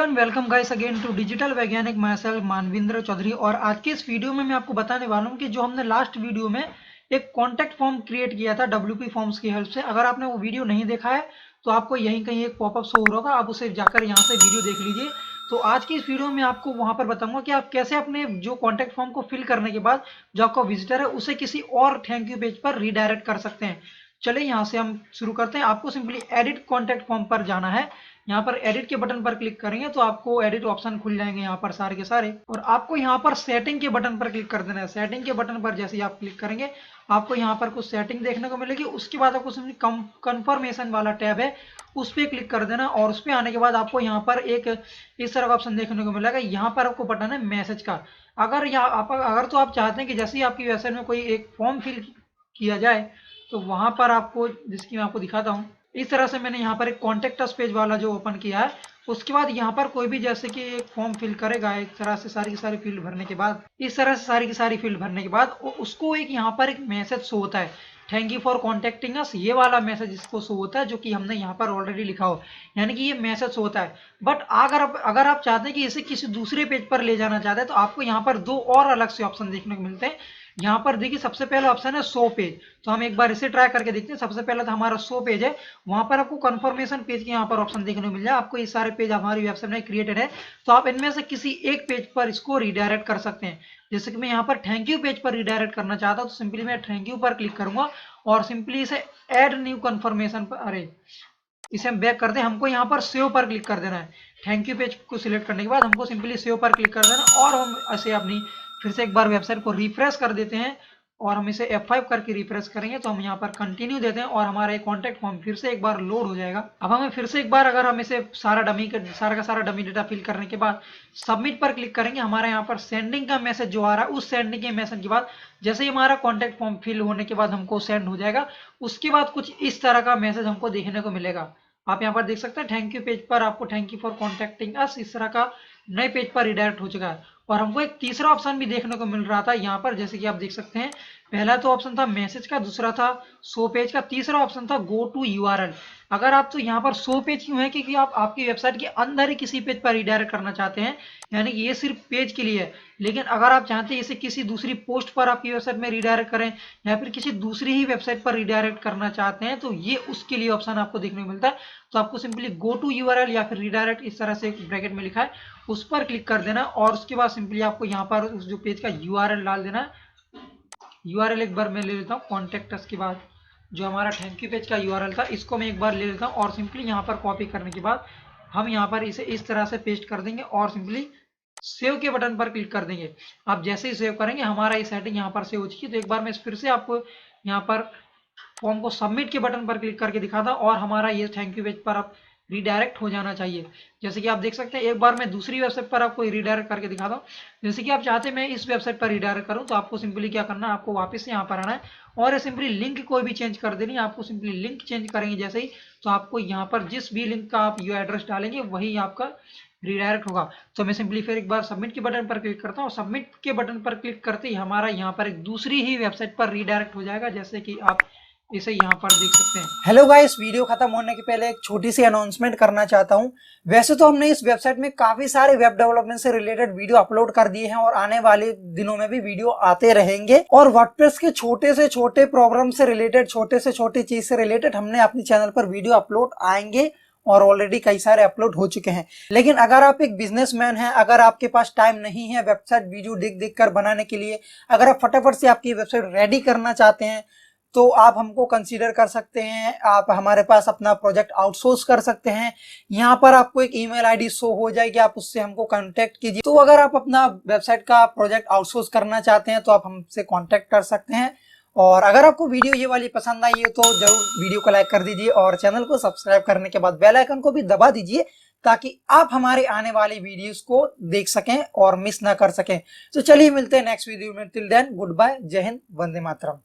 And welcome guys again to digital Vaigyanik my self मानविंद्र Chaudhary. और आज के इस वीडियो में मैं आपको बताने वाला हूं कि जो हमने लास्ट वीडियो में एक कॉन्टैक्ट फॉर्म क्रिएट किया था WP फॉर्म्स की हेल्प से। अगर आपने वो वीडियो नहीं देखा है तो आपको यहीं कहीं एक पॉपअप शो हो रहा होगा, आप उसे जाकर यहाँ से वीडियो देख लीजिए। तो आज की इस वीडियो में आपको वहां पर बताऊंगा कि आप कैसे अपने जो कॉन्टैक्ट फॉर्म को फिल करने के बाद जो आपका विजिटर है उसे किसी और थैंक यू पेज पर रीडायरेक्ट कर सकते हैं। चलिए यहाँ से हम शुरू करते हैं। आपको सिंपली एडिट कॉन्टैक्ट फॉर्म पर जाना है। यहाँ पर एडिट के बटन पर क्लिक करेंगे तो आपको एडिट ऑप्शन खुल जाएंगे यहाँ पर सारे के सारे, और आपको यहाँ पर सेटिंग के बटन पर क्लिक कर देना है। सेटिंग के बटन पर जैसे ही आप क्लिक करेंगे आपको यहाँ पर कुछ सेटिंग देखने को मिलेगी। उसके बाद आपको कंफर्मेशन वाला टैब है उस पर क्लिक कर देना, और उस पर आने के बाद आपको यहाँ पर एक इस तरह का ऑप्शन देखने को मिलेगा। यहाँ पर आपको बटन है मैसेज का। अगर तो आप चाहते हैं कि जैसे ही आपकी वेबसाइट में कोई एक फॉर्म फिल किया जाए तो वहां पर आपको, जिसकी मैं आपको दिखाता हूँ, इस तरह से मैंने यहाँ पर एक कॉन्टेक्ट अस पेज वाला जो ओपन किया है। उसके बाद यहाँ पर कोई भी जैसे कि एक फॉर्म फिल करेगा, एक तरह से सारी की सारी फील्ड भरने के बाद, इस तरह से सारी की सारी फील्ड भरने के बाद उसको एक यहाँ पर एक मैसेज शो होता है, थैंक यू फॉर कॉन्टेक्टिंग अस। ये वाला मैसेज इसको शो होता है जो कि हमने यहाँ पर ऑलरेडी लिखा हो, यानी कि ये मैसेज शो होता है। बट अगर आप चाहते हैं कि इसे किसी दूसरे पेज पर ले जाना चाहते हैं तो आपको यहाँ पर दो और अलग से ऑप्शन देखने को मिलते हैं। यहाँ पर देखिए सबसे पहला ऑप्शन है शो पेज। तो हम एक बार इसे ट्राई करके देखते हैं। सबसे पहला तो हमारा शो पेज है, वहां पर आपको कंफर्मेशन पेज के यहाँ पर ऑप्शन देखने को मिल जाए। आपको ये सारे पेज हमारी वेबसाइट में क्रिएटेड है, तो आप इनमें से किसी एक पेज पर इसको रिडायरेक्ट कर सकते हैं। जैसे कि मैं यहाँ पर थैंक यू पेज पर रिडायरेक्ट करना चाहता हूँ तो सिंपली मैं थैंक यू पर क्लिक करूंगा और सिंपली इसे एड न्यू कंफर्मेशन पर, अरे इसे हम बैक कर दें, हमको यहाँ पर सेव पर क्लिक कर देना है। थैंक यू पेज को सिलेक्ट करने के बाद हमको सिंपली सेव पर क्लिक कर देना, और हम ऐसे अपनी फिर से एक बार वेबसाइट को रिफ्रेश कर देते हैं और हम इसे F5 करके रिफ्रेश करेंगे तो हम यहाँ पर कंटिन्यू देते हैं और हमारा एक कॉन्टैक्ट फॉर्म फिर से एक बार लोड हो जाएगा। अब हमें फिर से एक बार, अगर हम इसे सारा का सारा डमी डेटा फिल करने के बाद सबमिट पर क्लिक करेंगे, हमारा यहाँ पर सेंडिंग का मैसेज जो आ रहा है, उस सेंडिंग के मैसेज के बाद जैसे ही हमारा कॉन्टैक्ट फॉर्म फिल होने के बाद हमको सेंड हो जाएगा, उसके बाद कुछ इस तरह का मैसेज हमको देखने को मिलेगा। आप यहाँ पर देख सकते हैं थैंक यू पेज पर आपको थैंक यू फॉर कॉन्टैक्टिंग अस इस तरह का नए पेज पर रिडायरेक्ट हो चुका है। और हमको एक तीसरा ऑप्शन भी देखने को मिल रहा था यहाँ पर, जैसे कि आप देख सकते हैं पहला तो ऑप्शन था मैसेज का, दूसरा था शो पेज का, तीसरा ऑप्शन था गो टू यूआरएल। अगर आप तो यहाँ पर शो पेज क्यों है, क्योंकि आप आपकी वेबसाइट के अंदर ही किसी पेज पर रिडायरेक्ट करना चाहते हैं, यानी कि ये सिर्फ पेज के लिए है। लेकिन अगर आप चाहते हैं इसे किसी दूसरी पोस्ट पर आपकी वेबसाइट में रिडायरेक्ट करें या फिर किसी दूसरी ही वेबसाइट पर रिडायरेक्ट करना चाहते हैं तो ये उसके लिए ऑप्शन आपको देखने को मिलता है। तो आपको सिंपली गो टू यूआरएल या फिर रिडायरेक्ट इस तरह से ब्रैकेट में लिखा है उस पर क्लिक कर देना, और उसके बाद सिंपली आपको यहाँ पर उस जो पेज का यूआरएल डाल देना है। यूआरएल एक बार मैं ले लेता हूँ, कॉन्टेक्ट अस के बाद जो हमारा थैंक यू पेज का यूआरएल था इसको मैं एक बार ले लेता हूँ, और सिंपली यहाँ पर कॉपी करने के बाद हम यहाँ पर इसे इस तरह से पेस्ट कर देंगे और सिंपली सेव के बटन पर क्लिक कर देंगे। आप जैसे ही सेव करेंगे हमारा ये सेटिंग यहाँ पर सेव हो चुकी है। तो एक बार मैं फिर से आपको यहाँ पर फॉर्म को सबमिट के बटन पर क्लिक करके दिखाता हूं और हमारा ये थैंक यू पेज पर आप रिडायरेक्ट हो जाना चाहिए। जैसे कि आप देख सकते हैं एक बार मैं दूसरी वेबसाइट पर आपको रिडायरेक्ट करके दिखाता हूँ। जैसे कि आप चाहते हैं मैं इस वेबसाइट पर रिडायरेक्ट करूं तो आपको सिंपली क्या करना है, आपको वापस से यहाँ पर आना है और सिंपली लिंक कोई भी चेंज कर देनी है। आपको सिंपली लिंक चेंज करेंगे जैसे ही, तो आपको यहाँ पर जिस भी लिंक का आप यू एड्रेस डालेंगे वही आपका रिडायरेक्ट होगा। तो मैं सिंपली फिर एक बार सबमिट के बटन पर क्लिक करता हूँ। सबमिट के बटन पर क्लिक करते ही हमारा यहाँ पर एक दूसरी ही वेबसाइट पर रिडायरेक्ट हो जाएगा, जैसे कि आप इसे यहाँ पर देख सकते हैं। हेलो गाइस, वीडियो खत्म होने के पहले एक छोटी सी अनाउंसमेंट करना चाहता हूं। वैसे तो हमने इस वेबसाइट में काफी सारे वेब डेवलपमेंट से रिलेटेड वीडियो अपलोड कर दिए हैं और आने वाले दिनों में भी वीडियो आते रहेंगे, और वर्डप्रेस के छोटे से छोटे प्रोग्राम से रिलेटेड, छोटे से छोटी चीज से रिलेटेड हमने अपने चैनल पर वीडियो अपलोड आएंगे और ऑलरेडी कई सारे अपलोड हो चुके हैं। लेकिन अगर आप एक बिजनेसमैन हैं, अगर आपके पास टाइम नहीं है वेबसाइट वीडियो देख कर बनाने के लिए, अगर आप फटाफट से आपकी वेबसाइट रेडी करना चाहते हैं तो आप हमको कंसीडर कर सकते हैं। आप हमारे पास अपना प्रोजेक्ट आउटसोर्स कर सकते हैं। यहाँ पर आपको एक ईमेल आईडी शो हो जाएगी, आप उससे हमको कांटेक्ट कीजिए। तो अगर आप अपना वेबसाइट का प्रोजेक्ट आउटसोर्स करना चाहते हैं तो आप हमसे कांटेक्ट कर सकते हैं। और अगर आपको वीडियो ये वाली पसंद आई है तो जरूर वीडियो को लाइक कर दीजिए और चैनल को सब्सक्राइब करने के बाद बेल आइकन को भी दबा दीजिए ताकि आप हमारे आने वाली वीडियोस को देख सकें और मिस ना कर सकें। तो चलिए मिलते हैं नेक्स्ट वीडियो में। टिल देन गुड बाय, जय हिंद, वंदे मातरम।